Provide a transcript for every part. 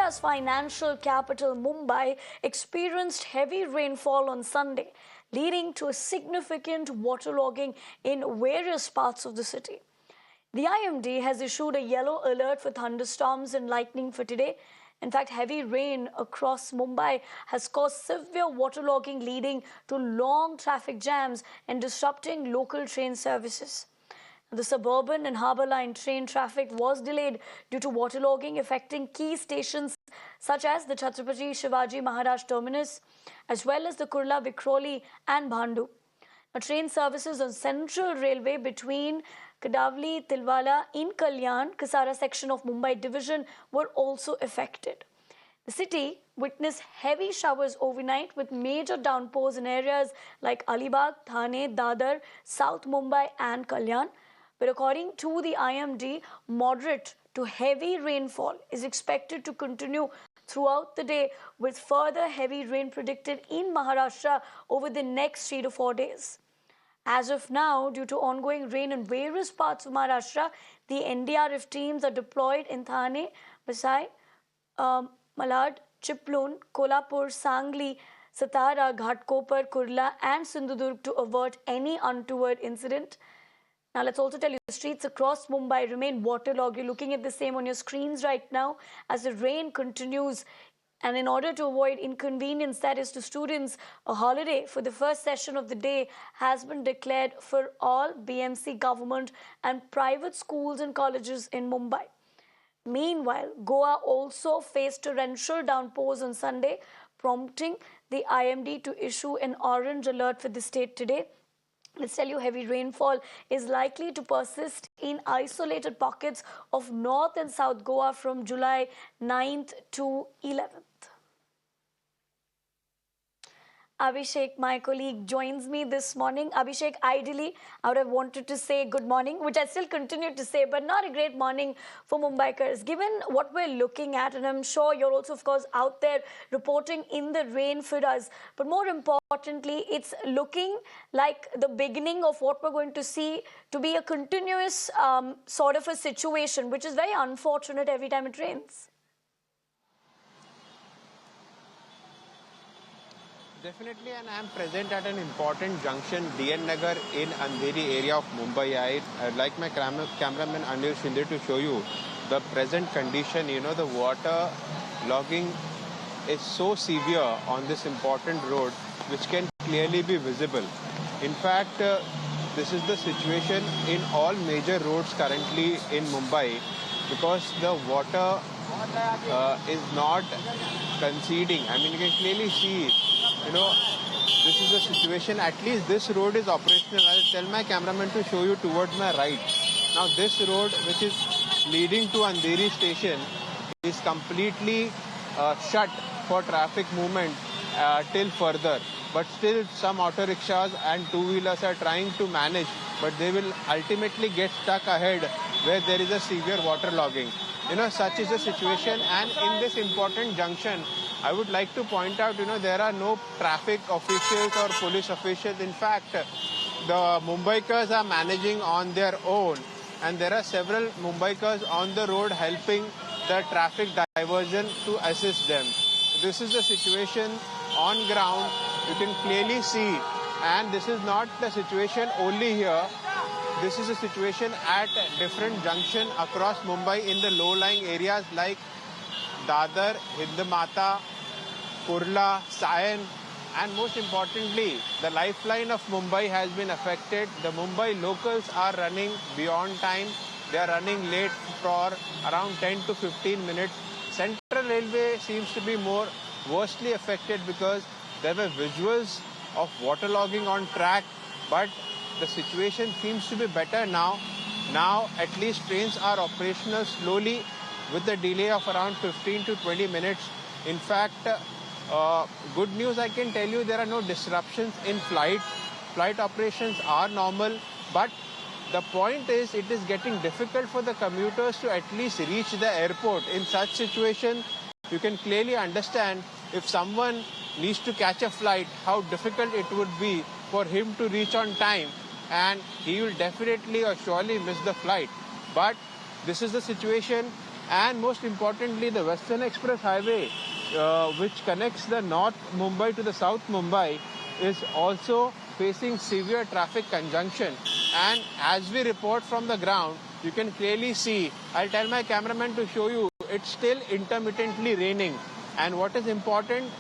India's financial capital, Mumbai, experienced heavy rainfall on Sunday, leading to a significant waterlogging in various parts of the city. The IMD has issued a yellow alert for thunderstorms and lightning for today. In fact, heavy rain across Mumbai has caused severe waterlogging, leading to long traffic jams and disrupting local train services. The suburban and harbour line train traffic was delayed due to waterlogging affecting key stations such as the Chhatrapati Shivaji Maharaj Terminus, as well as the Kurla, Vikhroli and Bhandu. Train services on Central Railway between Kadavli, Tilwala in Kalyan, Kasara section of Mumbai division were also affected. The city witnessed heavy showers overnight with major downpours in areas like Alibag, Thane, Dadar, South Mumbai and Kalyan. But according to the IMD, moderate to heavy rainfall is expected to continue throughout the day, with further heavy rain predicted in Maharashtra over the next 3 to 4 days. As of now, due to ongoing rain in various parts of Maharashtra, the NDRF teams are deployed in Thane, Vasai, Malad, Chiplun, Kolhapur, Sangli, Satara, Ghatkopar, Kurla and Sindhudurg to avert any untoward incident. Now, let's also tell you the streets across Mumbai remain waterlogged. You're looking at the same on your screens right now as the rain continues. And in order to avoid inconvenience, that is to students, a holiday for the first session of the day has been declared for all BMC government and private schools and colleges in Mumbai. Meanwhile, Goa also faced torrential downpours on Sunday, prompting the IMD to issue an orange alert for the state today. Let's tell you, heavy rainfall is likely to persist in isolated pockets of North and South Goa from July 9th to 11th. Abhishek, my colleague, joins me this morning. Abhishek, ideally, I would have wanted to say good morning, which I still continue to say, but not a great morning for Mumbaikars. Given what we're looking at, and I'm sure you're also, of course, out there reporting in the rain for us, but more importantly, it's looking like the beginning of what we're going to see to be a continuous sort of a situation, which is very unfortunate every time it rains. Definitely, and I am present at an important junction, DN Nagar in Andheri area of Mumbai. I'd like my cameraman Anil Shinde to show you the present condition. You know, the water logging is so severe on this important road, which can clearly be visible. In fact, this is the situation in all major roads currently in Mumbai, because the water is not conceding. I mean, you can clearly see, you know, this is the situation. At least this road is operational. I'll tell my cameraman to show you towards my right. Now this road, which is leading to Andheri station, is completely shut for traffic movement till further. But still some auto rickshaws and two-wheelers are trying to manage, but they will ultimately get stuck ahead where there is a severe waterlogging. You know, such is the situation. And in this important junction, I would like to point out, you know, there are no traffic officials or police officials. In fact, the Mumbaikars are managing on their own, and there are several Mumbaikars on the road helping the traffic diversion to assist them. This is the situation on ground. You can clearly see, and this is not the situation only here. This is a situation at different junction across Mumbai in the low-lying areas like Dadar, Hindmata, Kurla, Sion, and most importantly, the lifeline of Mumbai has been affected. The Mumbai locals are running beyond time. They are running late for around 10 to 15 minutes. Central Railway seems to be more worstly affected because there were visuals of waterlogging on track, but the situation seems to be better now. Now at least trains are operational slowly with a delay of around 15 to 20 minutes. In fact, good news, I can tell you, there are no disruptions in flight. Flight operations are normal, but the point is it is getting difficult for the commuters to at least reach the airport. In such situation, you can clearly understand if someone needs to catch a flight, how difficult it would be for him to reach on time, and he will definitely or surely miss the flight. But this is the situation, And most importantly, the Western Express Highway, which connects the North Mumbai to the South Mumbai, is also facing severe traffic congestion. And as we report from the ground, you can clearly see, I'll tell my cameraman to show you, it's still intermittently raining. And what is important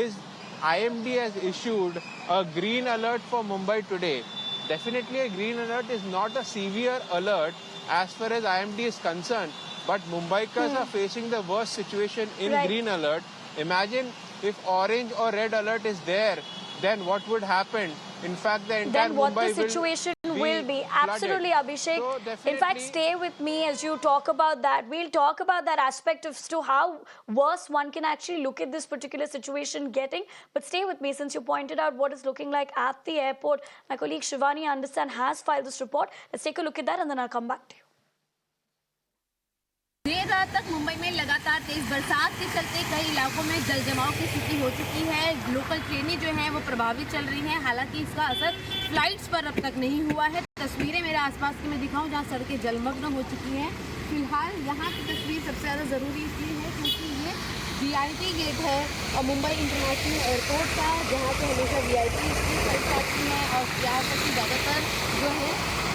is IMD has issued a green alert for Mumbai today. Definitely a green alert is not a severe alert as far as IMD is concerned, but Mumbaikars are facing the worst situation in green alert. Imagine if orange or red alert is there, then what would happen? In fact, the entire Then what Mumbai the situation will be. Absolutely, flooded. Abhishek. So In fact, stay with me as you talk about that. We'll talk about that aspect as to how worse one can actually look at this particular situation getting. But stay with me since you pointed out what it's looking like at the airport. My colleague Shivani, I understand, has filed this report. Let's take a look at that and then I'll come back to you. देर रात तक मुंबई में लगातार तेज बरसात के चलते कई इलाकों में जल जमाव की स्थिति हो चुकी है। लोकल ट्रेनें जो हैं वो प्रभावित चल रही हैं। हालांकि इसका असर फ्लाइट्स पर अब तक नहीं हुआ है। तस्वीरें मेरे आसपास की मैं दिखाऊं जहां सड़कें जलमग्न हो चुकी हैं। फिलहाल यहां की तस्वीर सबसे ज़्यादा ज़रूरी इसलिए है क्योंकि ये VIP गेट है और मुंबई इंटरनेशनल एयरपोर्ट का, जहाँ से हमेशा VIP की फ्लाइट आती हैं और यहाँ तक की ज़्यादातर जो है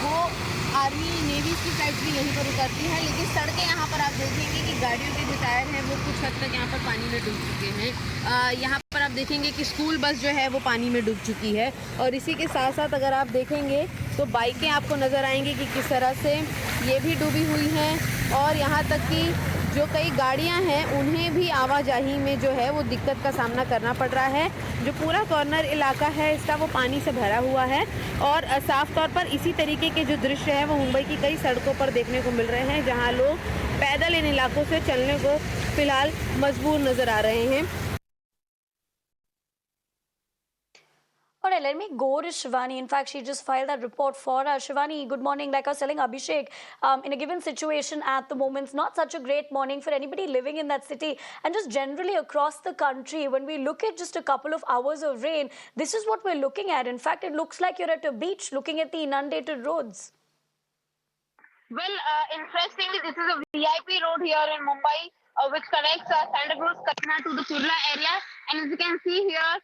वो आर्मी नेवी की फ्लाइट भी यहीं पर उतरती हैं। लेकिन सड़कें यहाँ पर आप देखेंगे कि गाड़ियों के जो टायर हैं वो कुछ हद तक यहाँ पर पानी में डूब चुके हैं। यहाँ पर आप देखेंगे कि स्कूल बस जो है वो पानी में डूब चुकी है और इसी के साथ साथ अगर आप देखेंगे तो बाइकें आपको नज़र आएंगी कि किस तरह से ये भी डूबी हुई हैं और यहाँ तक कि जो कई गाड़ियां हैं उन्हें भी आवाजाही में जो है वो दिक्कत का सामना करना पड़ रहा है। जो पूरा कॉर्नर इलाका है इसका वो पानी से भरा हुआ है और साफ तौर पर इसी तरीके के जो दृश्य हैं वो मुंबई की कई सड़कों पर देखने को मिल रहे हैं, जहां लोग पैदल इन इलाकों से चलने को फिलहाल मजबूर नज़र आ रहे हैं। All right, let me go to Shivani. In fact, she just filed that report for us. Shivani, good morning. Like I was telling Abhishek, in a given situation at the moment, it's not such a great morning for anybody living in that city and just generally across the country. When we look at just a couple of hours of rain, this is what we're looking at. In fact, it looks like you're at a beach looking at the inundated roads. Well, interestingly, this is a VIP road here in Mumbai, which connects Santa Cruz, Katina to the Kurla area. And as you can see here,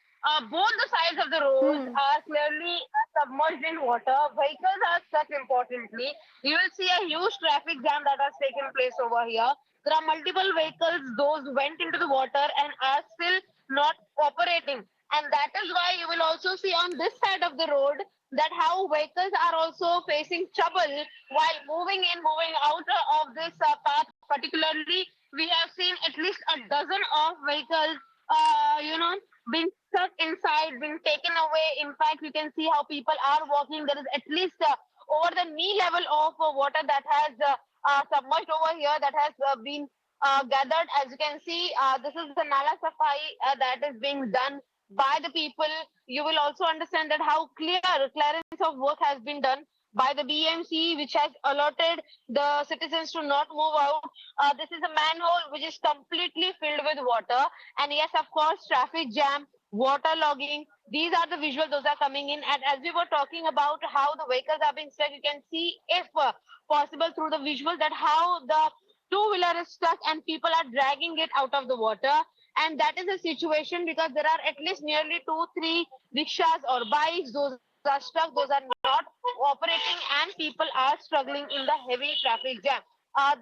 both the sides of the road are clearly submerged in water. Vehicles are stuck importantly. You will see a huge traffic jam that has taken place over here. There are multiple vehicles, those went into the water and are still not operating. And that is why you will also see on this side of the road that how vehicles are also facing trouble while moving in, moving out of this path. Particularly, we have seen at least a dozen of vehicles, being stuck inside, being taken away. In fact, you can see how people are walking. There is at least over the knee level of water that has submerged over here, that has been gathered. As you can see, this is the Nala Safai that is being done by the people. You will also understand that how clearance of work has been done by the BMC, which has alerted the citizens to not move out. This is a manhole which is completely filled with water. And yes, of course, traffic jam, water logging. These are the visuals, those are coming in. And as we were talking about how the vehicles are being stuck, you can see, if possible, through the visual, that how the two-wheeler is stuck and people are dragging it out of the water. And that is a situation because there are at least nearly 2-3 rickshaws or bikes. Those are stuck, those are not operating, and people are struggling in the heavy traffic jam.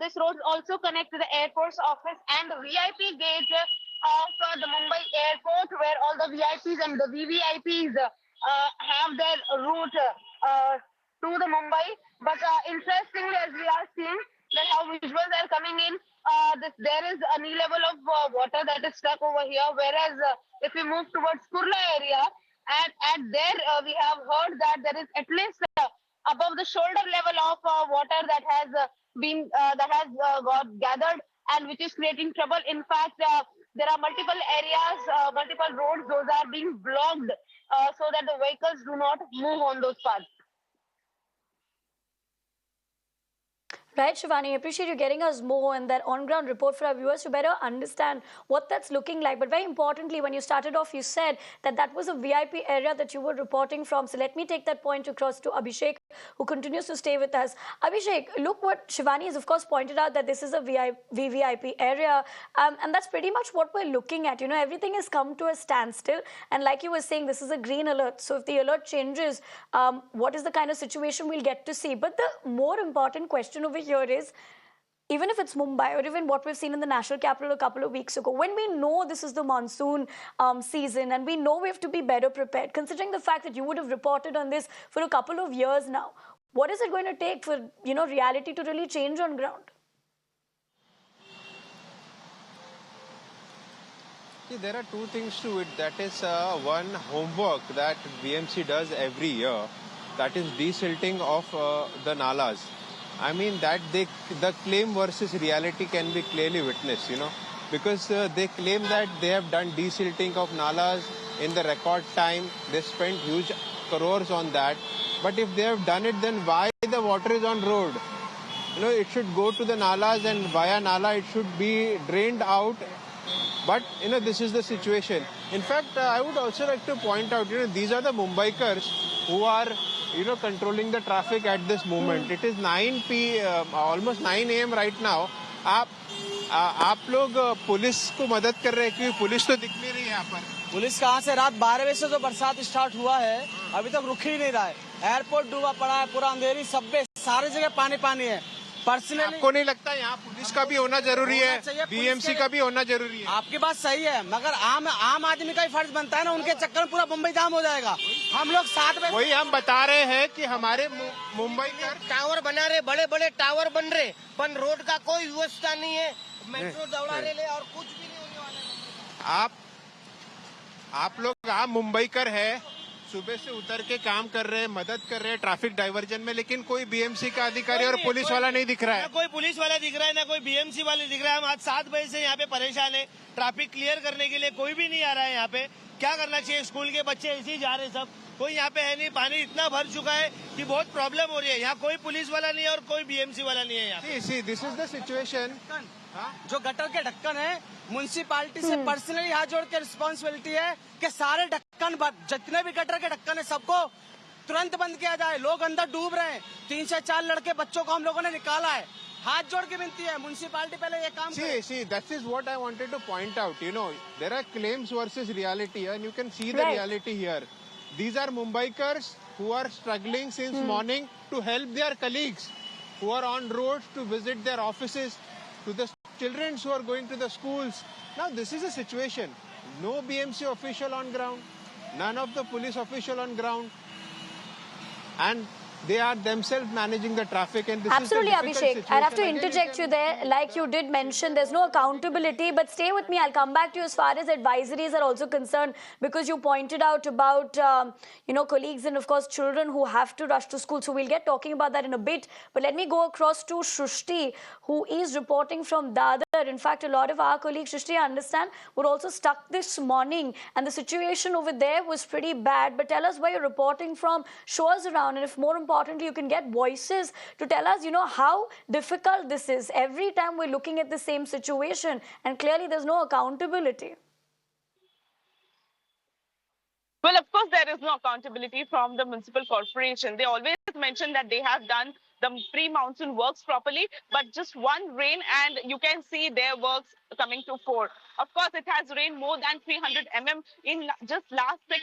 This road also connects to the Air Force office and the VIP gate of the Mumbai airport, where all the VIPs and the VVIPs have their route to the Mumbai. But interestingly, as we are seeing that how visuals are coming in, there is a knee level of water that is stuck over here. Whereas if we move towards Kurla area, at there we have heard that there is at least above the shoulder level of water that has got gathered and which is creating trouble. In fact, there are multiple areas, multiple roads, those are being blocked so that the vehicles do not move on those paths. Right, Shivani, I appreciate you getting us more and that on-ground report for our viewers to better understand what that's looking like. But very importantly, when you started off, you said that that was a VIP area that you were reporting from. So let me take that point across to Abhishek, who continues to stay with us. Abhishek, look what Shivani has, of course, pointed out that this is a VVIP area. And that's pretty much what we're looking at. You know, everything has come to a standstill. And like you were saying, this is a green alert. So if the alert changes, what is the kind of situation we'll get to see? But the more important question over here is, even if it's Mumbai or even what we've seen in the national capital a couple of weeks ago, when we know this is the monsoon season and we know we have to be better prepared, considering the fact that you would have reported on this for a couple of years now, what is it going to take for, you know, reality to really change on ground? See, there are two things to it. That is one, homework that BMC does every year. That is desilting of the nalas. I mean that the claim versus reality can be clearly witnessed, you know, because they claim that they have done desilting of nalas in the record time. They spent huge crores on that. But if they have done it, then why the water is on road? You know, it should go to the nalas and via nala it should be drained out. But, you know, this is the situation. In fact, I would also like to point out, you know, these are the Mumbaikars who are, you know, controlling the traffic at this moment. It is almost 9 a.m. right now. आप लोग police को मदद कर रहे हैं क्योंकि police तो दिख नहीं रही है यहाँ पर. पुलिस कहाँ से? रात 12 बजे से जो बरसात स्टार्ट हुआ है अभी तक रुक ही नहीं रहा है. एयरपोर्ट डूबा पड़ा है, पूरा अंधेरी, सब पे सारी जगह पानी पानी है. पर्सनली आपको नहीं लगता यहाँ पुलिस का भी होना जरूरी है, बीएमसी का भी होना जरूरी है? आपकी बात सही है, मगर आम आदमी का ही फर्ज बनता है ना. उनके चक्कर में पूरा मुंबई जाम हो जाएगा. हम लोग 7 बजे, वही हम बता रहे हैं कि हमारे मुंबई का टावर बना रहे, बड़े बड़े टावर बन रहे, पर रोड का कोई व्यवस्था नहीं है. मेट्रो दौड़ा रहे और कुछ भी नहीं होने वाला है. आप लोग आम मुंबईकर है, सुबह से उतर के काम कर रहे हैं, मदद कर रहे हैं ट्रैफिक डाइवर्जन में, लेकिन कोई बीएमसी का अधिकारी और पुलिस वाला नहीं दिख रहा है. ना कोई पुलिस वाला दिख रहा है, ना कोई बीएमसी वाले दिख रहा है. हम आज 7 बजे से यहाँ पे परेशान है. ट्रैफिक क्लियर करने के लिए कोई भी नहीं आ रहा है यहाँ पे. क्या करना चाहिए? स्कूल के बच्चे ऐसे ही जा रहे हैं, सब कोई यहाँ पे है नहीं. पानी इतना भर चुका है कि बहुत प्रॉब्लम हो रही है. यहाँ कोई पुलिस वाला नहीं है और कोई बीएमसी वाला नहीं है यहाँ पे. This is the situation. जो गटर के ढक्कन है, म्युनिसिपालिटी से पर्सनली हाथ जोड़ के रिस्पॉन्सिबिलिटी है कि सारे ढक्कन, जितने भी गटर के ढक्कन है, सबको तुरंत बंद किया जाए. लोग अंदर डूब रहे हैं. 3 से 4 लड़के बच्चों को हम लोगों ने निकाला है. हाथ जोड़ के विनती है, म्युनिसिपालिटी पहले ये काम करे. See, that is what I wanted to point out. You know, there are claims versus reality, and you can see the Right. reality here. These are Mumbaikars who are struggling since morning to help their colleagues who are on roads to visit their offices, to the children who are going to the schools. Now, this is a situation. No BMC official on ground, none of the police official on ground, and they are themselves managing the traffic. And this Absolutely, is the difficult Abhishek. situation. I'll have to Again, interject you there. Like you did mention, there's no accountability, but stay with me. I'll come back to you as far as advisories are also concerned, because you pointed out about, you know, colleagues and, of course, children who have to rush to school. So we'll get talking about that in a bit. But let me go across to Shrishti, who is reporting from Dadar. In fact, a lot of our colleagues, Shrishti, I understand, were also stuck this morning, and the situation over there was pretty bad. But tell us where you're reporting from, show us around, and if more importantly, you can get voices to tell us, you know, how difficult this is. Every time we're looking at the same situation, and clearly there's no accountability. Well, of course, there is no accountability from the municipal corporation. They always mention that they have done the pre-monsoon works properly, but just one rain and you can see their works coming to fore. Of course, it has rained more than 300 mm in just last 6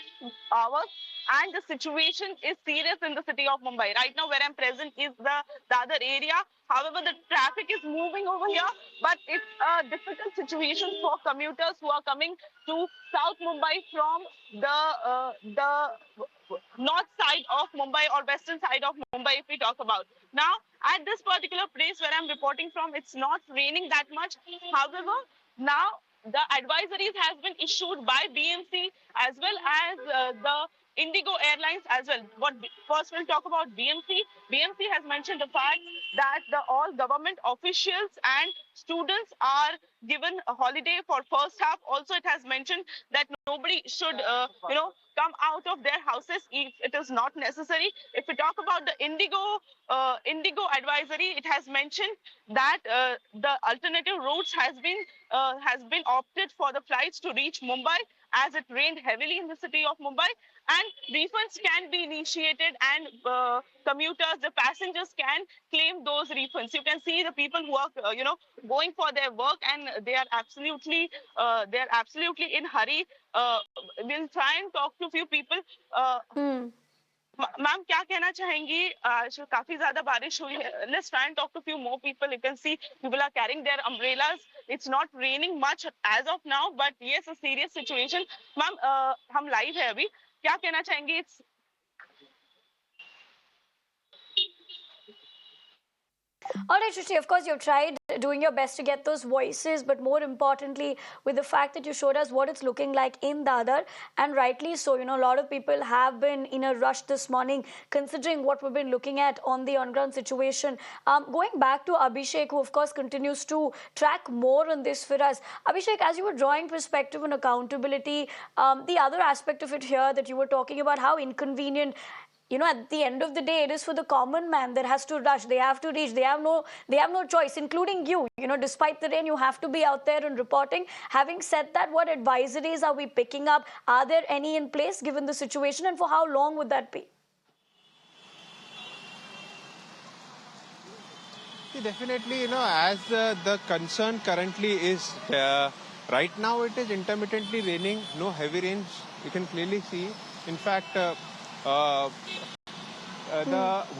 hours, and the situation is serious in the city of Mumbai. Right now, where I'm present is the other area. However, the traffic is moving over here, but it's a difficult situation for commuters who are coming to South Mumbai from the north side of Mumbai or western side of Mumbai, if we talk about. Now, at this particular place where I'm reporting from, it's not raining that much. However, now the advisories has been issued by BMC as well as the Indigo Airlines as well. First we'll talk about BMC. BMC has mentioned the fact that all government officials and students are given a holiday for first half. Also, it has mentioned that nobody should, come out of their houses if it is not necessary. If we talk about the Indigo advisory, it has mentioned that the alternative routes has been opted for the flights to reach Mumbai as it rained heavily in the city of Mumbai, and refunds can be initiated, and commuters, the passengers can claim those refunds. You can see the people who are going for their work, and they are absolutely in hurry. We'll try and talk to a few people. uh, Hmm. Ma'am क्या कहना चाहेंगी? आज काफी ज्यादा बारिश हुई है. Let's try and talk to few more people. You can see people are carrying their umbrellas. It's not raining much as of now, but yes, a serious situation. Ma'am, हम live है अभी. क्या कहना चाहेंगी? It's All right, Shrishti, of course, you've tried doing your best to get those voices, but more importantly, with the fact that you showed us what it's looking like in Dadar, and rightly so, a lot of people have been in a rush this morning, considering what we've been looking at on the on-ground situation. Going back to Abhishek, who, of course, continues to track more on this for us. Abhishek, as you were drawing perspective on accountability, the other aspect of it here that you were talking about how inconvenient, at the end of the day, it is for the common man that has to rush. They have to reach. They have no choice, including you. Despite the rain, you have to be out there and reporting. Having said that, what advisories are we picking up? Are there any in place given the situation, and for how long would that be? See, definitely, as the concern currently is right now, it is intermittently raining, no heavy rains. You can clearly see. In fact, the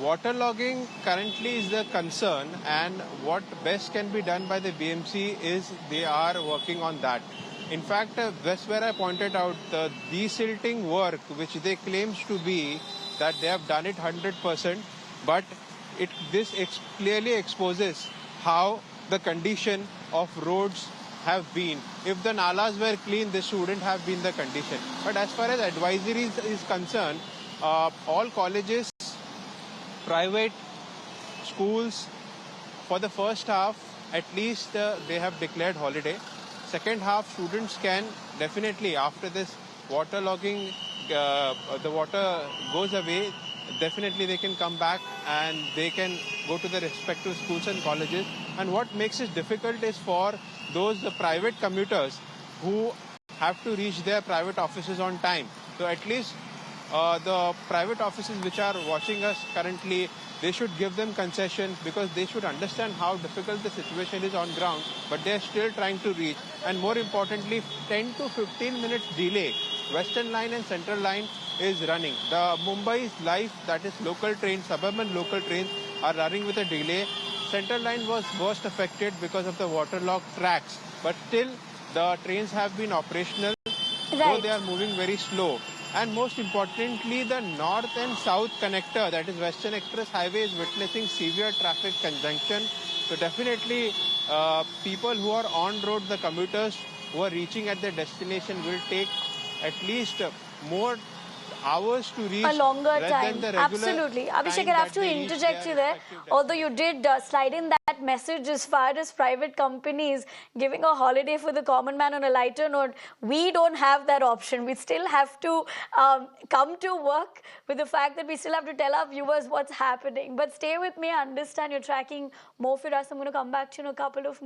waterlogging currently is the concern, and what best can be done by the BMC is they are working on that. In fact, that's where I pointed out the desilting work, which they claims to be that they have done it 100%, but this clearly exposes how the condition of roads have been. If the nalas were clean, this wouldn't have been the condition. But as far as advisories is concerned, all colleges, private schools, for the first half, at least they have declared holiday. Second half, students can definitely, after this waterlogging, the water goes away, definitely they can come back and they can go to their respective schools and colleges. And what makes it difficult is for those private commuters who have to reach their private offices on time. So at least the private offices which are watching us currently, they should give them concession, because they should understand how difficult the situation is on ground, but they are still trying to reach. And more importantly, 10 to 15 minutes delay. Western Line and Central Line is running. The Mumbai's life, that is local trains, suburban local trains, are running with a delay. Central Line was worst affected because of the waterlogged tracks, but still the trains have been operational, though Right. they are moving very slow. And most importantly, the north and south connector, that is Western Express Highway, is witnessing severe traffic congestion. So definitely, people who are on road, the commuters who are reaching at their destination, will take at least more hours to reach A longer rather time. than the regular Absolutely. Abhishek, time I have that to they reach interject their you there. respective Although you did slide in that message as far as private companies giving a holiday for the common man on a lighter note, we don't have that option. We still have to come to work with the fact that we still have to tell our viewers what's happening. But stay with me. I understand you're tracking more for us. I'm going to come back to you in a couple of minutes.